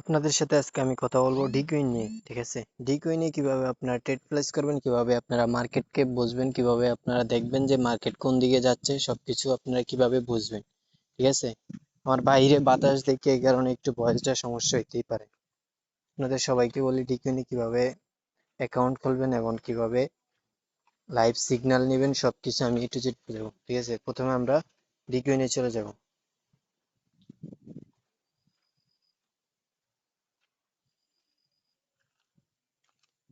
আপনাদের সাথে আজকে আমি কথা বলবো ডিকউইন নিয়ে। ঠিক আছে, ডিকউইনে কিভাবে আপনারা ট্রেড প্লেস করবেন, কিভাবে আপনারা মার্কেটকে বুঝবেন, কিভাবে আপনারা দেখবেন যে মার্কেট কোন দিকে যাচ্ছে, সবকিছু আপনারা কিভাবে বুঝবেন। ঠিক আছে, আমার বাইরে বাতাস দেখে এই কারণে একটু ভয়েসটা সমস্যা হইতেই পারে। আপনাদের সবাইকে বলি ডিকউইনে কিভাবে অ্যাকাউন্ট খুলবেন এবং কিভাবে লাইভ সিগন্যাল নেবেন, সবকিছু আমি একটু জেড দেবো। ঠিক আছে, প্রথমে আমরা ডিকউইনে চলে যাব।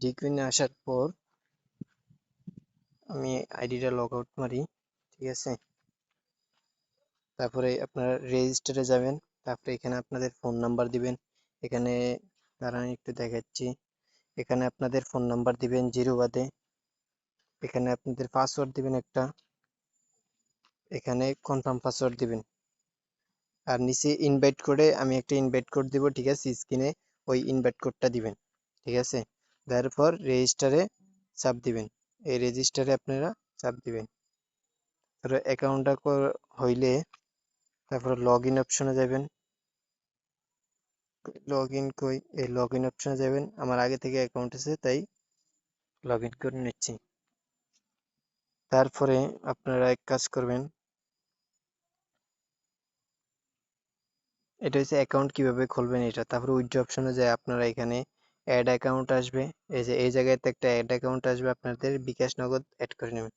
ডিকউইনে আসার পর আমি আইডিটা লগ আউট মারি। ঠিক আছে, তারপরে আপনারা রেজিস্টারে যাবেন। তারপরে এখানে আপনাদের ফোন নাম্বার দিবেন। এখানে দাঁড়ান একটু দেখাচ্ছি। এখানে আপনাদের ফোন নাম্বার দিবেন 0 বাদে। এখানে আপনাদের পাসওয়ার্ড দিবেন একটা। এখানে কনফার্ম পাসওয়ার্ড দিবেন। আর নিচে ইনভাইট কোডে আমি একটা ইনভাইট কোড দিব। ঠিক আছে, স্ক্রিনে ওই ইনভাইট কোডটা দিবেন। ঠিক আছে, দেওয়ার পর রেজিস্টারে চাপ দিবেন। এই রেজিস্টারে আপনারা চাপ দিবেন। তারপরে অ্যাকাউন্টটা হইলে তারপরে লগ ইন অপশনে যাবেন। লগ ইন কই, এই লগ ইন অপশনে যাবেন। আমার আগে থেকে অ্যাকাউন্ট আছে তাই লগ ইন করে নিচ্ছি। তারপরে আপনারা এক কাজ করবেন, এটা হচ্ছে অ্যাকাউন্ট কিভাবে খুলবেন এটা। তারপরে উইথড্র অপশনে যায় আপনারা এখানে অ্যাড অ্যাকাউন্ট আসবে। এই যে এই জায়গাতে একটা অ্যাড অ্যাকাউন্ট আসবে, আপনাদের বিকাশ নগদ অ্যাড করে নেবেন।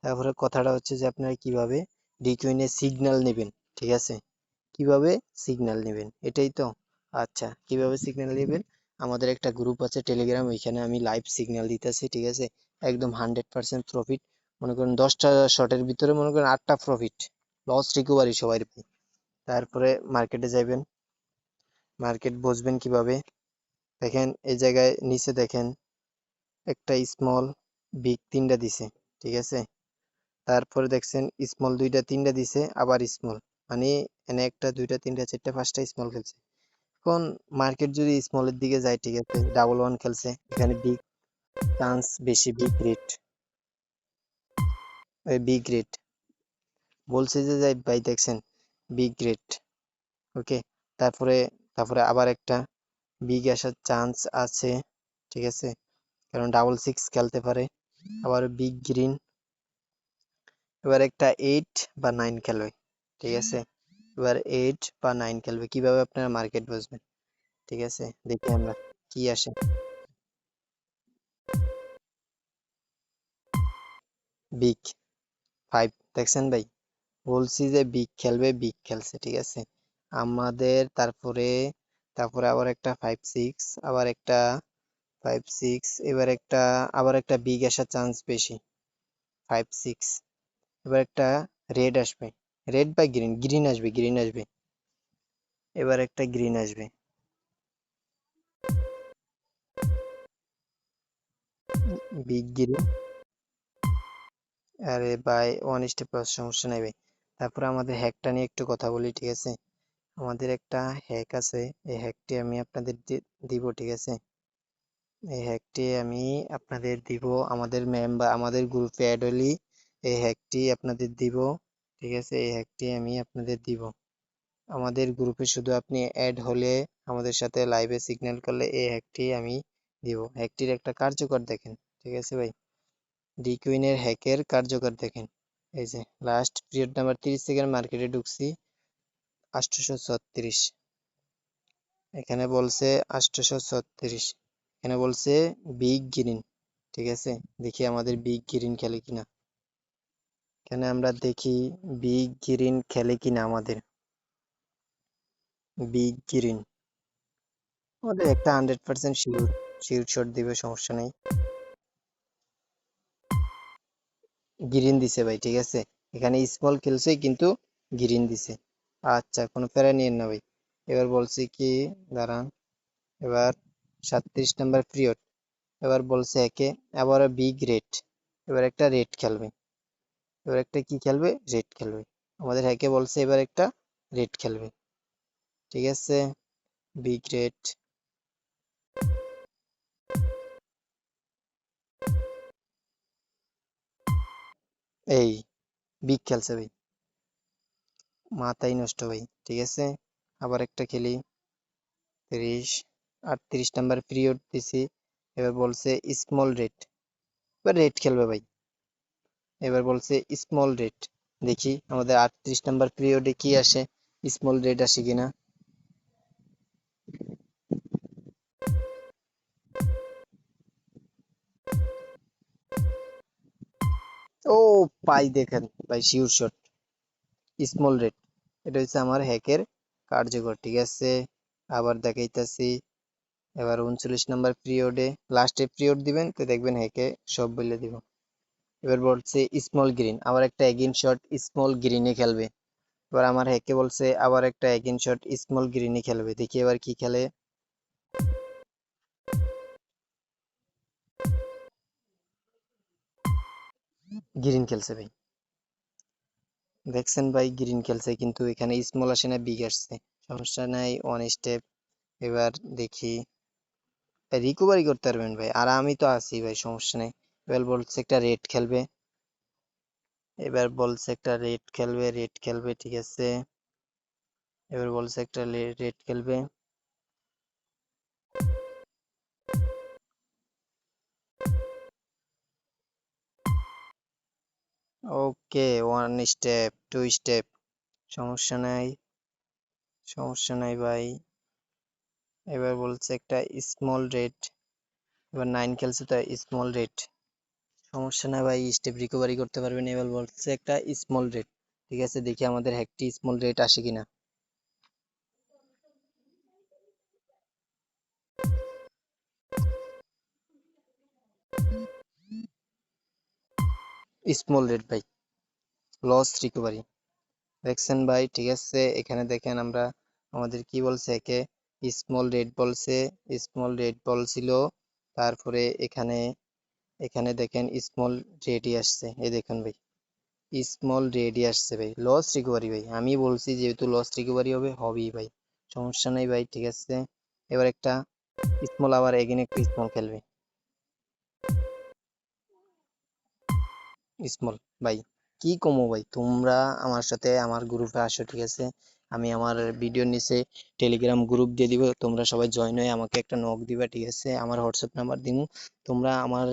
তারপরে কথাটা হচ্ছে যে আপনারা কিভাবে ডিকউইনে সিগন্যাল নেবেন। ঠিক আছে, কিভাবে সিগন্যাল নেবেন এটাই তো। আচ্ছা, কিভাবে সিগন্যাল নেবেন, আমাদের একটা গ্রুপ আছে টেলিগ্রাম, ওইখানে আমি লাইভ সিগন্যাল দিতেছি। ঠিক আছে, একদম 100% প্রফিট। মনে করেন 10টা শটের ভিতরে মনে করেন 8টা প্রফিট, লস রিকভারি সবাই পাই। তারপরে মার্কেটে যাবেন। মার্কেট বুঝবেন কিভাবে, দেখেন এই জায়গায় নিচে দেখেন একটা স্মল বিগ 3টা দিছে। ঠিক আছে, তারপরে দেখছেন স্মল 2টা 3টা দিছে, আবার স্মল, মানে এনে একটা 2টা 3টা 4টা 5টা স্মল খেলছে। এখন মার্কেট যদি স্মলের দিকে যায়, ঠিক আছে, ডাবল ওয়ান খেলছে, এখানে বিগ চান্স বেশি, বিগ রেট, ওই বিগ রেট বলছে যে যাই ভাই, দেখছেন বিগ রেট। ওকে, তারপরে তারপরে আবার একটা বিগ আসার চান্স আছে। ঠিক আছে, কারণ ডাবল 6 খেলতে পারে। আবার বিগ গ্রিন, এবার একটা 8 বা 9 খেলবে। ঠিক আছে, এবার 8 বা 9 খেলবে। কিভাবে আপনারা মার্কেট বুঝবেন, ঠিক আছে, দেখি আমরা কি আসে। বিগ 5 দেখছেন ভাই, বলছি যে বিগ খেলবে, বিগ খেলছে। ঠিক আছে, আমাদের তারপরে তারপরে আবার একটা 5 6, আবার একটা 5 6, এবার একটা আবার একটা বিগ আসার চান্স বেশি, 5 6। এবার একটা রেড আসবে, রেড বা গ্রিন, গ্রিন আসবে, গ্রিন আসবে। এবার একটা গ্রিন আসবে, বিগ গ্রিন। আরে ভাই, 1:+ সমস্যা নাই ভাই। তারপরে আমাদের হ্যাকটা নিয়ে একটু কথা বলি। ঠিক আছে, আমাদের একটা হ্যাক আছে, এই হ্যাকটি আমি আপনাদের দিব। ঠিক আছে, এই হ্যাকটি আমি আপনাদের দিব, আমাদের মেম্বার আমাদের গ্রুপে অ্যাড হলি এই হ্যাকটি আপনাদের দিব। ঠিক আছে, এই হ্যাকটি আমি আপনাদের দিব আমাদের গ্রুপে, শুধু আপনি অ্যাড হলে আমাদের সাথে লাইভে সিগন্যাল করলে এই হ্যাকটি আমি দিব। হ্যাকটির একটা কার্যকর দেখেন। ঠিক আছে ভাই, ডিকুইনের হ্যাকের কার্যকর দেখেন। এই যে লাস্ট পিরিয়ড নাম্বার 30 সেকেন্ড মার্কেটে ঢুকছি 836, এখানে বলছে 836, এখানে বলছে বিগ গ্রিন। ঠিক আছে, দেখি আমাদের বিগ গ্রিন খেলে কিনা। এখানে আমরা দেখি বিগ গ্রিন খেলে কিনা আমাদের। বিগ গ্রিন আমাদের একটা 100% শিওর, শিওর শট দিবে, সমস্যা নেই। গ্রিন দিছে ভাই। ঠিক আছে, এখানে স্মল খেলছে কিন্তু গ্রিন দিছে। আচ্ছা, কোনো প্যারা নিয়েন না ভাই। এবার বলছি কি, দাঁড়ান, এবার 37 নম্বর পিরিয়ড, এবার বলছে একে আবার বিগ রেড, এবার একটা রেড খেলবে। এবার একটা কি খেলবে, রেড খেলবে। আমাদের হ্যাকে বলছে এবার একটা রেড খেলবে। ঠিক আছে, বিগ রেড, এই বিগ খেলছে ভাই, মাথাই নষ্ট ভাই। ঠিক আছে, আবার একটা খেলি। 30 38 নাম্বার পিরিয়ড দিছি। এবার বলছে স্মল রেট, এবার রেট খেলবে ভাই। এবার বলছে স্মল রেট, দেখি আমাদের 38 নাম্বার পিরিয়ডে কি আসে, স্মল রেট আসে কিনা। ও পাই, দেখেন ভাই, শিওর শট স্মল রেট। এটা হচ্ছে আমার হ্যাকের কার্যকর, ঠিক আছে। আবার দেখাইতেছি। এবার 39 নাম্বার পিরিয়ডে লাস্টে পিরিয়ড দিবেন তো দেখবেন হ্যাকে সব বলে দিব। এবার বলছে স্মল গ্রিন, আবার একটা এগেইন শট স্মল গ্রিনে খেলবে। এবার আমার হ্যাকে বলছে আবার একটা এগেইন শট স্মল গ্রিনে খেলবে, দেখি এবার কি খেলে। গ্রিন খেলছে ভাই, দেখছেন ভাই, গ্রিন খেলছে, কিন্তু এখানে স্মল আসে না, বিগ আসছে। সমস্যা নাই, ওয়ান স্টেপ। এবার দেখি, রিকভারি করতে পারবেন ভাই, আর আমি তো আছি ভাই, সমস্যা নেই। এবার বলছে একটা রেড খেলবে, এবার বলছে একটা রেড খেলবে, রেড খেলবে, ঠিক আছে। এবার বলছে একটা রেড খেলবে। ওকে, ওয়ান স্টেপ, টু স্টেপ, সমস্যা নাই, সমস্যা নাই ভাই। এবার বলছে একটা স্মল রেড, এবার 9 খেলছে তো স্মল রেড, সমস্যা নাই ভাই, স্টেপ রিকভারি করতে পারবেন। এবার বলছে একটা স্মল রেড, ঠিক আছে, দেখি আমাদের একটি স্মল রেড আসে কিনা। স্মল রেড ভাই, লস রিকভারি, দেখছেন ভাই, ঠিক আছে। এখানে দেখেন আমরা, আমাদের কি বলছে, একে স্মল রেড বলছে, স্মল রেড বলছিল। তারপরে এখানে, এখানে দেখেন স্মল রেডই আসছে, এই দেখেন ভাই, স্মল রেডই আসছে ভাই, লস রিকভারি ভাই, আমি বলছি যেহেতু লস রিকভারি হবে, হবেই ভাই, সমস্যা নেই ভাই, ঠিক আছে। এবার একটা স্মল, আবার এগেন একটা স্মল খেলবে, স্মল। ভাই কি কমো ভাই, তোমরা আমার সাথে আমার গ্রুপে আসো, ঠিক আছে। আমি আমার ভিডিওর নিচে টেলিগ্রাম গ্রুপ দিয়ে দিব, তোমরা সবাই জয়েন হয়ে আমাকে একটা নক দিবা, ঠিক আছে। আমার হোয়াটসঅ্যাপ নাম্বার দিব, তোমরা আমার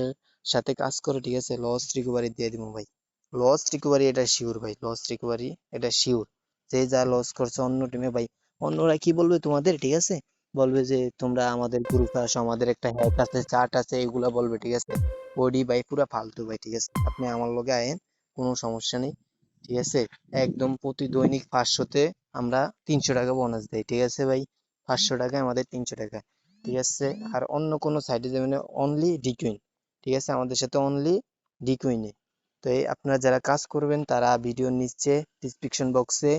সাথে কাজ করো, ঠিক আছে। লস রিকভারি দিয়ে দিব ভাই, লস রিকভারি এটা শিওর ভাই, লস রিকভারি এটা শিওর। যে যা লস করছে অন্য টিমে ভাই, অন্যরা কি বলবে তোমাদের, ঠিক আছে, বলবে যে তোমরা আমাদের গ্রুপে আসো, আমাদের একটা হ্যাক আছে, চার্ট আছে, এগুলা বলবে, ঠিক আছে। ওডি ভাই পুরা ফালতু ভাই, ঠিক আছে, আপনি আমার লগে আয়েন, কোনো সমস্যা নেই, ঠিক আছে। একদম প্রতি দৈনিক 500-তে আমরা 300 টাকা বোনাস দেই, ঠিক আছে ভাই, 500 টাকায় আমাদের 300 টাকা, ঠিক আছে। আর অন্য কোনো সাইটে যাবেন অনলি ডিকুইন, ঠিক আছে, আমাদের সাথে অনলি ডিকুইনে। তো এই আপনারা যারা কাজ করবেন তারা ভিডিওর নিচে ডিসক্রিপশন বক্সে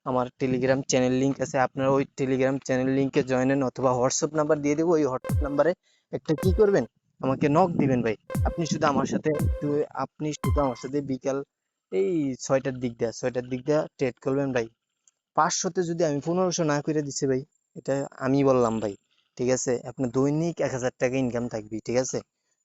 আমার টেলিগ্রাম চ্যানেল লিংক আছে, আপনারা ওই টেলিগ্রাম চ্যানেল লিংকে জয়েন হন, অথবা হোয়াটসঅ্যাপ নাম্বার দিয়ে দেবো, ওই হোয়াটসঅ্যাপ নাম্বারে একটা কি করবেন, আমাকে নক দিবেন ভাই। আপনি শুধু আমার সাথে একটু, আপনি শুধু আমার সাথে বিকাল এই 6টার দিক দিয়ে ট্রেড করবেন ভাই। 500-তে যদি আমি 1500 না করে দিছি ভাই, এটা আমি বললাম ভাই, ঠিক আছে। আপনার দৈনিক 1000 টাকা ইনকাম থাকবি, ঠিক আছে,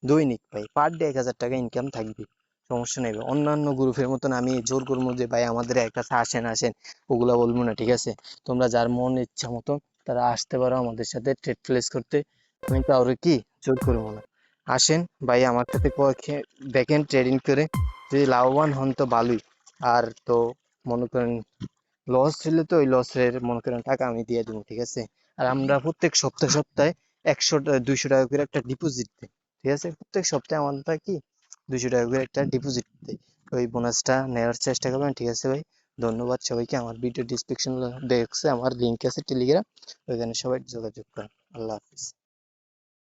দৈনিক ভাই, পার ডে 1000 টাকা ইনকাম থাকবি, সমস্যা নেই ভাই। অন্যান্য গ্রুপের মতন আমি জোর করবো যে ভাই আমাদের এক কাছে আসেন আসেন, ওগুলা বলবো না, ঠিক আছে। তোমরা যার মন ইচ্ছা মতো তারা আসতে পারো আমাদের সাথে ট্রেড প্লেস করতে, আমি কাউরে কি জোর করবো না। আসেন ভাই আমার সাথে দেখেন ট্রেডিং করে, যদি লাভবান হন তো ভালোই, আর তো মনে করেন লস হলে তো ওই লসের মনে করেন টাকা আমি দিয়ে দেবো, ঠিক আছে। আর আমরা প্রত্যেক সপ্তাহে সপ্তাহে 200 টাকা করে একটা ডিপোজিট দিই, ঠিক আছে, প্রত্যেক সপ্তাহে আমরা কি 200 টাকা করে একটা ডিপোজিট দিই, ওই বোনাসটা নেওয়ার চেষ্টা করবেন, ঠিক আছে ভাই। ধন্যবাদ সবাইকে, আমার ভিডিও ডিসক্রিপশন দেখছে আমার লিঙ্ক আছে টেলিগ্রাম, ওইখানে সবাই যোগাযোগ করেন। আল্লাহ হাফিজ।